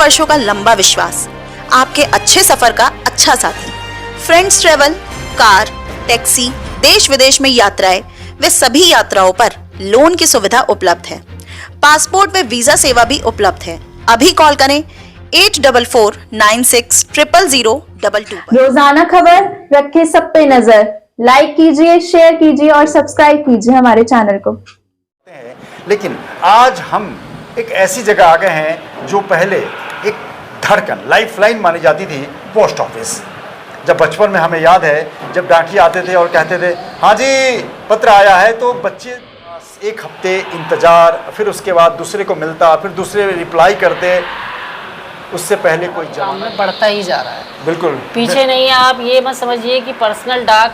वर्षों का लंबा विश्वास, आपके अच्छे सफर का अच्छा साथी। फ्रेंड्स ट्रेवल, कार, टैक्सी, देश विदेश में यात्राएं, वे सभी यात्राओं पर लोन की सुविधा उपलब्ध है। पासपोर्ट व वीजा सेवा भी उपलब्ध है। अभी कॉल करें 8446000022 पर। रोजाना खबर रखे सब पे नजर। लाइक कीजिए, शेयर कीजिए और सब्सक्राइब कीजिए हमारे चैनल को। लेकिन आज हम एक ऐसी जगह आ गए हैं जो पहले एक धड़कन, लाइफलाइन मानी जाती थी, पोस्ट ऑफिस। जब बचपन में हमें याद है, जब डाकिये आते थे और कहते थे हाँ जी पत्र आया है, तो बच्चे एक हफ्ते इंतजार, फिर उसके बाद दूसरे को मिलता, फिर दूसरे रिप्लाई करते। उससे पहले कोई काम में बढ़ता ही जा रहा है, बिल्कुल पीछे नहीं है। आप ये मत समझिए कि पर्सनल डाक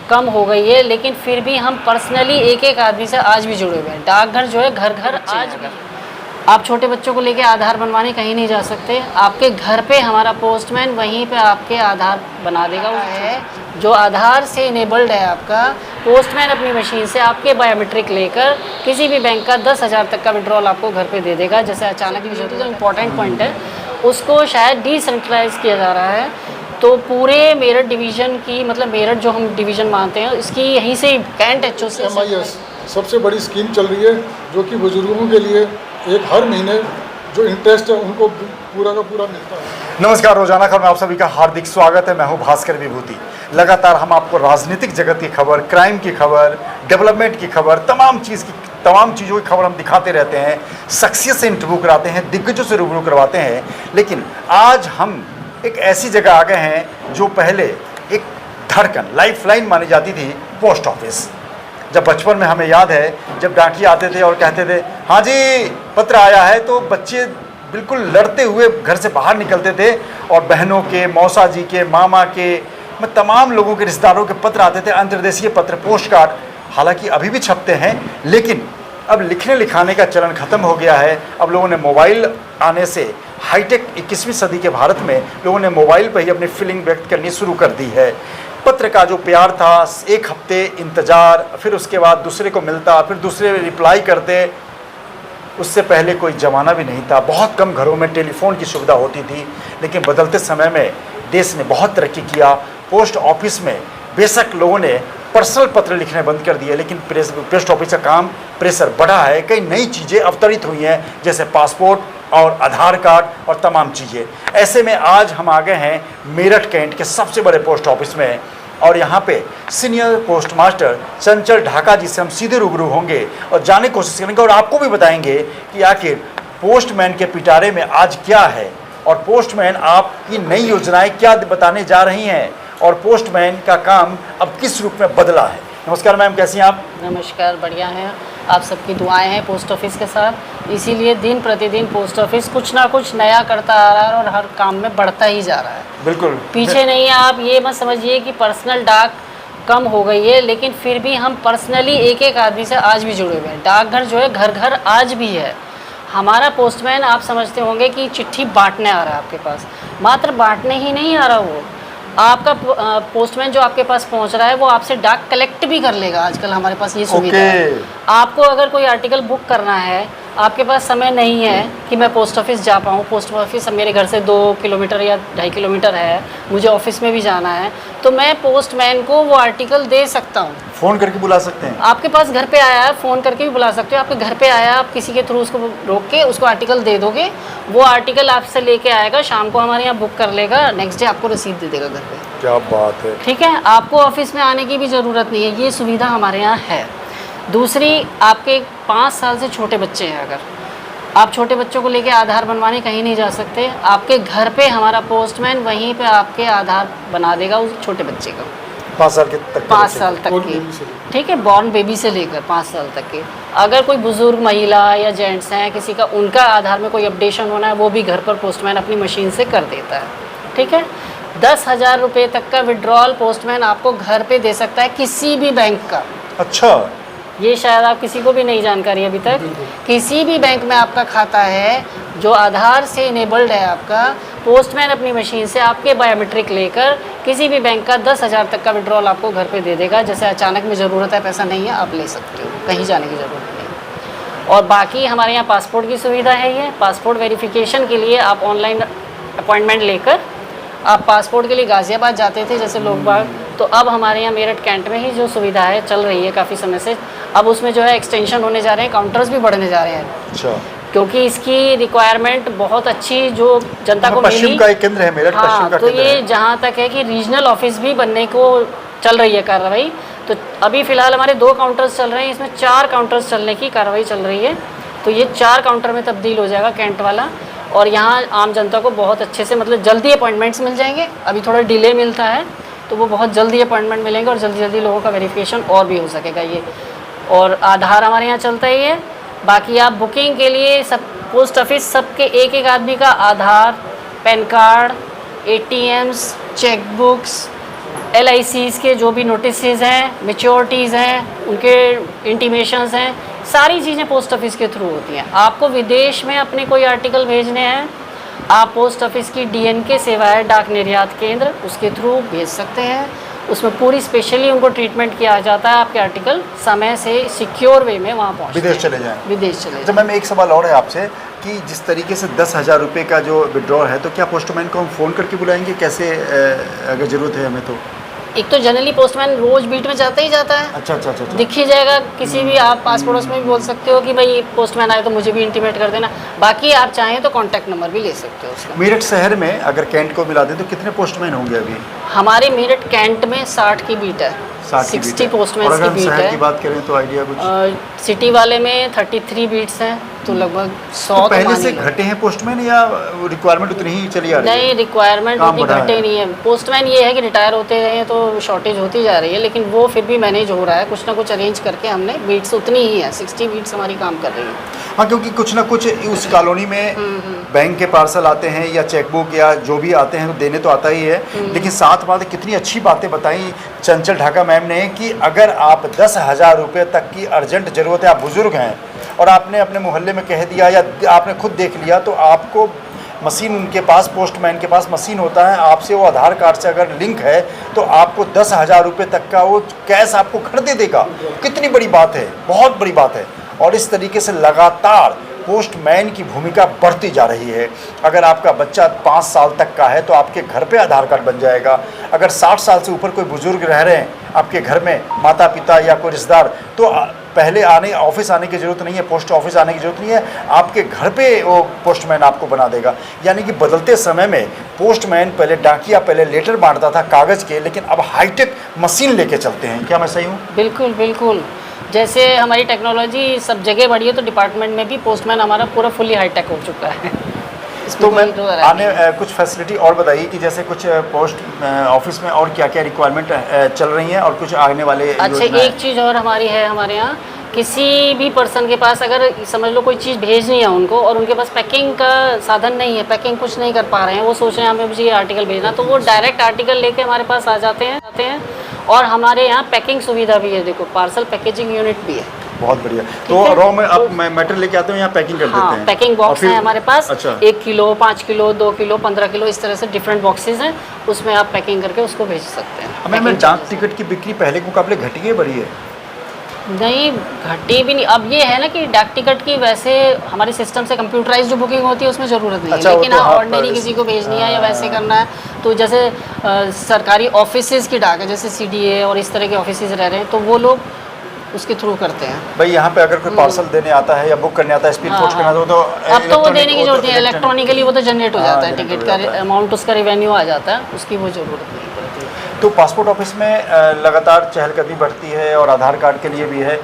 कम हो गई है, लेकिन फिर भी हम पर्सनली एक एक आदमी से आज भी जुड़े हुए हैं। डाकघर जो है घर घर आज भी। आप छोटे बच्चों को लेके आधार बनवाने कहीं नहीं जा सकते, आपके घर पे हमारा पोस्टमैन वहीं पे आपके आधार बना देगा। वो है जो आधार से इनेबल्ड है आपका, पोस्टमैन अपनी मशीन से आपके बायोमेट्रिक लेकर किसी भी बैंक का 10,000 तक का विड्रॉल आपको घर पे दे देगा। जैसे अचानक की जरूरत है, जो इम्पोर्टेंट पॉइंट है उसको शायद डिसेंट्रलाइज किया जा रहा है, तो पूरे मेरठ डिवीज़न की, मतलब मेरठ जो हम डिवीज़न मानते हैं, इसकी यहीं से कैंट एचओ से MIS सबसे बड़ी स्कीम चल रही है, जो कि बुजुर्गों के लिए एक हर महीने जो इंटरेस्ट है उनको पूरा का पूरा मिलता है। नमस्कार, रोजाना खबर में आप सभी का हार्दिक स्वागत है। मैं हूं भास्कर विभूति। लगातार हम आपको राजनीतिक जगत की खबर, क्राइम की खबर, डेवलपमेंट की खबर, तमाम चीज़ों की खबर हम दिखाते रहते हैं। शख्सियत से इंटरव्यू कराते हैं, दिग्गजों से रूबरू करवाते हैं। लेकिन आज हम एक ऐसी जगह आ गए हैं जो पहले एक धड़कन, लाइफलाइन मानी जाती थी, पोस्ट ऑफिस। जब बचपन में हमें याद है, जब डाकिये आते थे और कहते थे हाँ जी पत्र आया है, तो बच्चे बिल्कुल लड़ते हुए घर से बाहर निकलते थे और बहनों के, मौसा जी के, मामा के, तमाम लोगों के, रिश्तेदारों के पत्र आते थे, अंतर्देशीय पत्र, पोस्ट कार्ड। हालांकि अभी भी छपते हैं, लेकिन अब लिखने लिखाने का चलन ख़त्म हो गया है। अब लोगों ने मोबाइल आने से, हाईटेक 21वीं सदी के भारत में लोगों ने मोबाइल पर ही अपनी फीलिंग व्यक्त करनी शुरू कर दी है। पत्र का जो प्यार था, एक हफ्ते इंतज़ार, फिर उसके बाद दूसरे को मिलता, फिर दूसरे रिप्लाई करते, उससे पहले कोई ज़माना भी नहीं था। बहुत कम घरों में टेलीफोन की सुविधा होती थी। लेकिन बदलते समय में देश ने बहुत तरक्की किया। पोस्ट ऑफिस में बेशक लोगों ने पर्सनल पत्र लिखने बंद कर दिए, लेकिन पोस्ट ऑफिस का काम, प्रेशर बढ़ा है। कई नई चीज़ें अवतरित हुई हैं, जैसे पासपोर्ट और आधार कार्ड और तमाम चीज़ें। ऐसे में आज हम आ गए हैं मेरठ कैंट के सबसे बड़े पोस्ट ऑफिस में, और यहाँ पे सीनियर पोस्ट मास्टर चंचल ढाका जी से हम सीधे रूबरू होंगे और जानने की कोशिश करेंगे और आपको भी बताएंगे कि आखिर पोस्टमैन के पिटारे में आज क्या है, और पोस्टमैन आपकी नई योजनाएं क्या बताने जा रही हैं, और पोस्टमैन का काम अब किस रूप में बदला है। नमस्कार मैम, कैसी हैं आप? नमस्कार, बढ़िया हैं। आप सबकी दुआएं हैं पोस्ट ऑफिस के साथ, इसीलिए दिन प्रतिदिन पोस्ट ऑफिस कुछ ना कुछ नया करता आ रहा है और हर काम में बढ़ता ही जा रहा है। बिल्कुल पीछे नहीं है। आप ये मत समझिए कि पर्सनल डाक कम हो गई है, लेकिन फिर भी हम पर्सनली एक एक आदमी से आज भी जुड़े हुए हैं। डाकघर जो है घर घर आज भी है। हमारा पोस्टमैन, आप समझते होंगे कि चिट्ठी बांटने आ रहा है आपके पास, मात्र बांटने ही नहीं आ रहा, वो आपका पोस्टमैन जो आपके पास पहुंच रहा है वो आपसे डाक कलेक्ट भी कर लेगा। आजकल हमारे पास ये सुविधा है। आपको अगर कोई आर्टिकल बुक करना है, आपके पास समय नहीं है कि मैं पोस्ट ऑफिस जा पाऊँ, पोस्ट ऑफिस मेरे घर से 2 किलोमीटर या 2.5 किलोमीटर है, मुझे ऑफिस में भी जाना है, तो मैं पोस्टमैन को वो आर्टिकल दे सकता हूँ। फ़ोन करके बुला सकते हैं। आपके पास घर पे आया है, फ़ोन करके भी बुला सकते हो। आपके घर पे आया, आप किसी के थ्रू उसको रोक के उसको आर्टिकल दे दोगे, वो आर्टिकल आपसे लेके आएगा, शाम को हमारे यहाँ बुक कर लेगा, नेक्स्ट डे आपको रसीद दे देगा घर पे। क्या बात है। ठीक है, आपको ऑफिस में आने की भी ज़रूरत नहीं है, ये सुविधा हमारे यहाँ है। दूसरी, आपके 5 साल से छोटे बच्चे हैं, अगर आप छोटे बच्चों को लेके आधार बनवाने कहीं नहीं जा सकते, आपके घर पे हमारा पोस्टमैन वहीं पे आपके आधार बना देगा उस छोटे बच्चे का। 5 साल के तक, 5 साल तक की, ठीक है, बॉर्न बेबी से लेकर 5 साल तक के। अगर कोई बुजुर्ग महिला या जेंट्स हैं, किसी का उनका आधार में कोई अपडेशन होना है, वो भी घर पर पोस्टमैन अपनी मशीन से कर देता है। ठीक है, 10,000 रुपये तक का विड्रॉल पोस्टमैन आपको घर पे दे सकता है, किसी भी बैंक का। अच्छा, ये शायद आप किसी को भी नहीं जानकारी अभी तक। किसी भी बैंक में आपका खाता है जो आधार से इनेबल्ड है आपका, पोस्टमैन अपनी मशीन से आपके बायोमेट्रिक लेकर किसी भी बैंक का 10,000 तक का विड्रॉल आपको घर पे दे देगा। जैसे अचानक में ज़रूरत है, पैसा नहीं है, आप ले सकते हो, कहीं जाने की ज़रूरत नहीं। और बाकी हमारे यहाँ पासपोर्ट की सुविधा है। ये पासपोर्ट वेरिफिकेशन के लिए आप ऑनलाइन अपॉइंटमेंट लेकर आप पासपोर्ट के लिए गाज़ियाबाद जाते थे जैसे लोग बाग, तो अब हमारे यहाँ मेरठ कैंट में ही जो सुविधा है चल रही है काफ़ी समय से। अब उसमें जो है एक्सटेंशन होने जा रहे हैं, काउंटर्स भी बढ़ने जा रहे हैं। अच्छा, क्योंकि इसकी रिक्वायरमेंट बहुत अच्छी जो जनता को पश्चिम मिली। का एक केंद्र है मेरठ, पश्चिम हाँ, का तो केंद्र ये है। जहाँ तक है कि रीजनल ऑफिस भी बनने को चल रही है कार्रवाई। तो अभी फ़िलहाल हमारे 2 काउंटर्स चल रहे हैं, इसमें 4 काउंटर्स चलने की कार्रवाई चल रही है। तो ये 4 काउंटर में तब्दील हो जाएगा कैंट वाला, और यहाँ आम जनता को बहुत अच्छे से मतलब जल्दी अपॉइंटमेंट्स मिल जाएंगे। अभी थोड़ा डिले मिलता है तो वो बहुत जल्दी अपॉइंटमेंट मिलेंगे और जल्दी जल्दी लोगों का वेरिफिकेशन और भी हो सकेगा ये। और आधार हमारे यहाँ चलता ही है। बाकी आप बुकिंग के लिए सब पोस्ट ऑफिस सबके एक आदमी का Aadhaar, PAN card, ATMs, chequebooks, LICs के जो भी नोटिसेज हैं, मैच्योरिटीज़ हैं, उनके इंटीमेशंस हैं, सारी चीज़ें पोस्ट ऑफिस के थ्रू होती हैं। आपको विदेश में अपने कोई आर्टिकल भेजने हैं, आप पोस्ट ऑफिस की DNK सेवा है, डाक निर्यात केंद्र, उसके थ्रू भेज सकते हैं। उसमें पूरी स्पेशली उनको ट्रीटमेंट किया जाता है, आपके आर्टिकल समय से सिक्योर वे में वहाँ पहुँचते विदेश हैं। चले जाएं। विदेश चले अच्छा मैम, एक सवाल और है आपसे कि जिस तरीके से 10,000 रुपये का जो विड्रॉल है, तो क्या पोस्टमैन को हम फ़ोन करके बुलाएंगे कैसे, अगर ज़रूरत है हमें तो? एक तो जनरली पोस्टमैन रोज बीट में जाता ही जाता है, अच्छा अच्छा अच्छा अच्छा। दिख ही जाएगा। किसी भी आप पास पड़ोस में भी बोल सकते हो कि भाई पोस्टमैन आए तो मुझे भी इंटीमेट कर देना। बाकी आप चाहें तो कांटेक्ट नंबर भी ले सकते हो उसका। मेरठ शहर में अगर कैंट को मिला दें तो कितने पोस्टमैन होंगे अभी? हमारे मेरठ कैंट में 60 की बीट है, 60 पोस्टमैन की बीट शहर की है। बात करें तो आइडिया कुछ? सिटी वाले में 33 बीट्स हैं, तो लगभग 100 तो तो पहले मान से ही लो। घटे हैं पोस्टमैन या रिक्वायरमेंट उतनी ही चली आ रही है? नहीं, रिक्वायरमेंट काम उतनी बढ़ा घटे है। नहीं है। पोस्टमैन ये है कि रिटायर होते रहे हैं तो शॉर्टेज होती जा रही है, लेकिन वो फिर भी मैनेज हो रहा है। कुछ ना कुछ अरेंज करके हमने बीट्स उतनी ही है, 60 बीट्स हमारी काम कर रही है। हाँ, क्योंकि कुछ ना कुछ उस कॉलोनी में बैंक के पार्सल आते हैं या चेकबुक या जो भी आते हैं तो देने तो आता ही है, लेकिन साथ बात कितनी अच्छी बातें बताई चंचल ढाका मैम ने कि अगर आप 10,000 रुपये तक की अर्जेंट ज़रूरत है, आप बुज़ुर्ग हैं और आपने अपने मोहल्ले में कह दिया या आपने खुद देख लिया, तो आपको मशीन, उनके पास पोस्टमैन के पास मशीन होता है, आपसे वो आधार कार्ड से अगर लिंक है तो आपको 10,000 रुपये तक का वो कैश आपको घर दे देगा। कितनी बड़ी बात है, बहुत बड़ी बात है। और इस तरीके से लगातार पोस्टमैन की भूमिका बढ़ती जा रही है। अगर आपका बच्चा 5 साल तक का है तो आपके घर पे आधार कार्ड बन जाएगा। अगर 60 साल से ऊपर कोई बुजुर्ग रह रहे हैं आपके घर में, माता पिता या कोई रिश्तेदार, तो पहले ऑफिस आने की ज़रूरत नहीं है, पोस्ट ऑफिस आने की ज़रूरत नहीं है, आपके घर पे वो पोस्टमैन आपको बना देगा। यानी कि बदलते समय में पोस्टमैन पहले डाकिया, पहले लेटर बांटता था कागज़ के, लेकिन अब हाईटेक मशीन लेके चलते हैं। क्या मैं सही हूँ? बिल्कुल बिल्कुल। जैसे हमारी टेक्नोलॉजी सब जगह बढ़ी है तो डिपार्टमेंट में भी पोस्टमैन हमारा पूरा फुली हाईटेक हो चुका है। तो मैं कुछ फैसिलिटी और बताइए कि जैसे कुछ पोस्ट ऑफिस में और क्या क्या रिक्वायरमेंट चल रही हैं और कुछ आने वाले। अच्छा, एक चीज़ और हमारी है, हमारे यहाँ किसी भी पर्सन के पास अगर समझ लो कोई चीज़ भेजनी है उनको और उनके पास पैकिंग का साधन नहीं है, पैकिंग कुछ नहीं कर पा रहे हैं, वो सोच रहे हैं हमें मुझे ये आर्टिकल भेजना, तो वो डायरेक्ट आर्टिकल लेके हमारे पास आ जाते हैं। और हमारे यहाँ पैकिंग सुविधा भी है, देखो पार्सल पैकेजिंग यूनिट भी है। बहुत बढ़िया। तो रॉ में आप मटेरियल लेके आते हो, यहाँ पैकिंग कर देते हैं? पैकिंग बॉक्स है हमारे पास। अच्छा। 1 किलो, 5 किलो, 2 किलो, 15 किलो, इस तरह से डिफरेंट बॉक्सेस हैं, उसमें आप पैकिंग करके उसको भेज सकते हैं। मैं डाक टिकट की बिक्री पहले के मुकाबले घटी है, बढ़ी है? नहीं, घटी भी नहीं। अब ये है ना कि डाक टिकट की वैसे हमारे सिस्टम से कंप्यूटराइज जो बुकिंग होती है उसमें ज़रूरत नहीं है। अच्छा, लेकिन तो हाँ, हाँ, ऑर्डिनरी किसी को भेजनी है या वैसे करना है तो जैसे सरकारी ऑफिसेज़ की डाक है, जैसे CDA और इस तरह के ऑफिसेज रह रहे हैं, तो वो लोग उसके थ्रू करते हैं। भाई यहाँ पे अगर कोई पार्सल देने आता है या बुक करने आता है, स्पीड पोस्ट करना तो अब तो वो देने की जरूरत नहीं है, इलेक्ट्रॉनिकली वो तो जनरेट हो जाता है, टिकट का अमाउंट, उसका रेवेन्यू आ जाता है, उसकी वो ज़रूरत नहीं पड़ती है। तो पासपोर्ट ऑफिस में लगातार चहलकदमी बढ़ती है और आधार कार्ड के लिए भी है।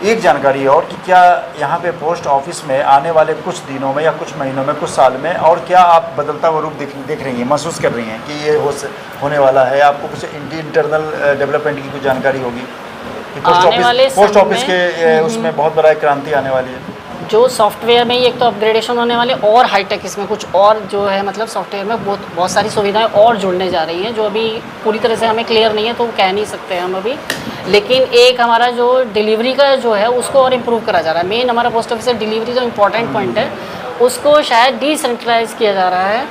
एक जानकारी और कि क्या यहाँ पे पोस्ट ऑफिस में आने वाले कुछ दिनों में या कुछ महीनों में, कुछ साल में, और क्या आप बदलता हुआ रूप देख रही हैं, महसूस कर रही हैं कि ये होने वाला है? आपको कुछ इंटरनल डेवलपमेंट की कुछ जानकारी होगी कि पोस्ट ऑफिस के उसमें बहुत बड़ा क्रांति आने वाली है? जो सॉफ्टवेयर में ही एक तो अपग्रेडेशन होने वाले और हाईटेक, इसमें कुछ और जो है मतलब सॉफ्टवेयर में बहुत सारी सुविधाएं और जुड़ने जा रही हैं जो अभी पूरी तरह से हमें क्लियर नहीं है, तो कह नहीं सकते हम अभी। लेकिन एक हमारा जो डिलीवरी का जो है उसको और इम्प्रूव करा जा रहा है। मेन हमारा पोस्ट ऑफिस से डिलीवरी जो इम्पोर्टेंट पॉइंट है उसको शायद डिसेंट्रलाइज किया जा रहा है,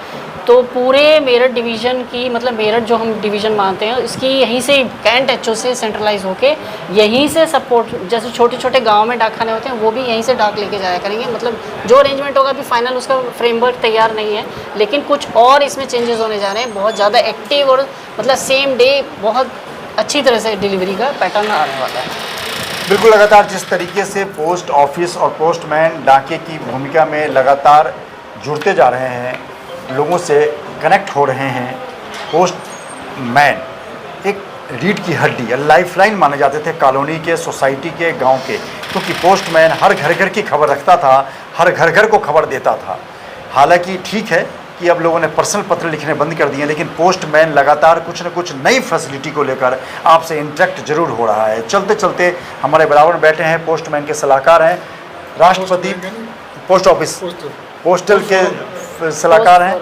तो पूरे मेरठ डिवीज़न की, मतलब मेरठ जो हम डिवीज़न मानते हैं, इसकी यहीं से कैंट एचओ से सेंट्रलाइज होके यहीं से सपोर्ट, जैसे छोटे छोटे गांव में डाक खाने होते हैं वो भी यहीं से डाक लेके जाया करेंगे। मतलब जो अरेंजमेंट होगा अभी फाइनल उसका फ्रेमवर्क तैयार नहीं है, लेकिन कुछ और इसमें चेंजेस होने जा रहे हैं, बहुत ज़्यादा एक्टिव और मतलब सेम डे बहुत अच्छी तरह से डिलीवरी का पैटर्न आने वाला है। बिल्कुल, लगातार जिस तरीके से पोस्ट ऑफिस और पोस्टमैन डाके की भूमिका में लगातार जुड़ते जा रहे हैं, लोगों से कनेक्ट हो रहे हैं। पोस्टमैन एक रीढ़ की हड्डी, लाइफलाइन माने जाते थे कॉलोनी के, सोसाइटी के, गांव के, क्योंकि पोस्टमैन हर घर घर की खबर रखता था, हर घर घर को खबर देता था। हालांकि ठीक है कि अब लोगों ने पर्सनल पत्र लिखने बंद कर दिए, लेकिन पोस्टमैन लगातार कुछ न कुछ नई फैसिलिटी को लेकर आपसे इंटरेक्ट जरूर हो रहा है। चलते चलते हमारे बराबर बैठे हैं, पोस्टमैन के सलाहकार हैं, राष्ट्रपति पोस्ट ऑफिस पोस्टल के सलाहकार हैं,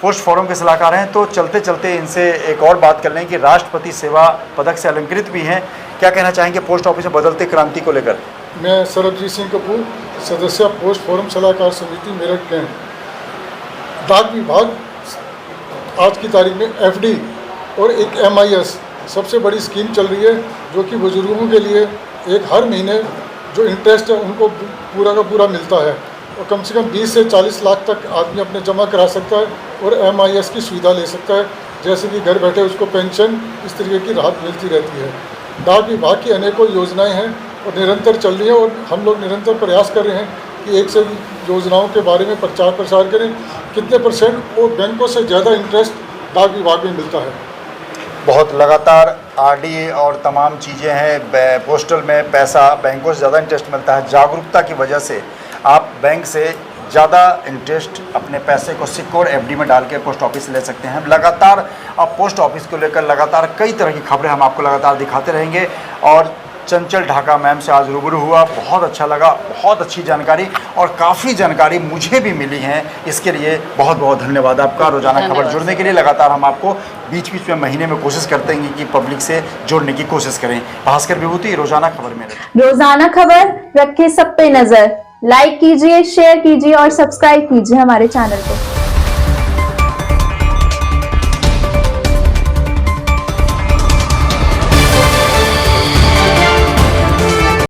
पोस्ट फोरम के सलाहकार हैं। तो चलते चलते इनसे एक और बात कर लें कि राष्ट्रपति सेवा पदक से अलंकृत भी हैं। क्या कहना चाहेंगे पोस्ट ऑफिस में बदलते क्रांति को लेकर? मैं सरबजीत सिंह कपूर, सदस्य पोस्ट फोरम सलाहकार समिति मेरठ कैंट। डाक विभाग आज की तारीख में एफडी और एक एमआईएस सबसे बड़ी स्कीम चल रही है, जो कि बुजुर्गों के लिए एक हर महीने जो इंटरेस्ट है उनको पूरा का पूरा मिलता है, और कम से कम 20 से 40 लाख तक आदमी अपने जमा करा सकता है और एमआईएस की सुविधा ले सकता है, जैसे कि घर बैठे उसको पेंशन, इस तरीके की राहत मिलती रहती है। डाक विभाग की अनेकों योजनाएं हैं और निरंतर चल रही है, और हम लोग निरंतर प्रयास कर रहे हैं कि एक से योजनाओं के बारे में प्रचार प्रसार करें, कितने परसेंट और बैंकों से ज़्यादा इंटरेस्ट डाक विभाग में मिलता है। बहुत लगातार आरडी और तमाम चीज़ें हैं, पोस्टल में पैसा बैंकों से ज़्यादा इंटरेस्ट मिलता है। जागरूकता की वजह से आप बैंक से ज़्यादा इंटरेस्ट अपने पैसे को सिक्योर एफडी में डाल के पोस्ट ऑफिस से ले सकते हैं। लगातार आप पोस्ट ऑफिस को लेकर लगातार कई तरह की खबरें हम आपको लगातार दिखाते रहेंगे। और चंचल ढाका मैम से आज रूबरू हुआ, बहुत अच्छा लगा, बहुत अच्छी जानकारी और काफ़ी जानकारी मुझे भी मिली है। इसके लिए बहुत बहुत धन्यवाद आपका। रोजाना खबर जुड़ने के लिए लगातार हम आपको बीच बीच में महीने में कोशिश करते हैं कि पब्लिक से जोड़ने की कोशिश करें। भास्कर विभूति, रोजाना खबर में। रोजाना खबर रखे सब पे नजर। लाइक कीजिए, शेयर कीजिए और सब्सक्राइब कीजिए हमारे चैनल को।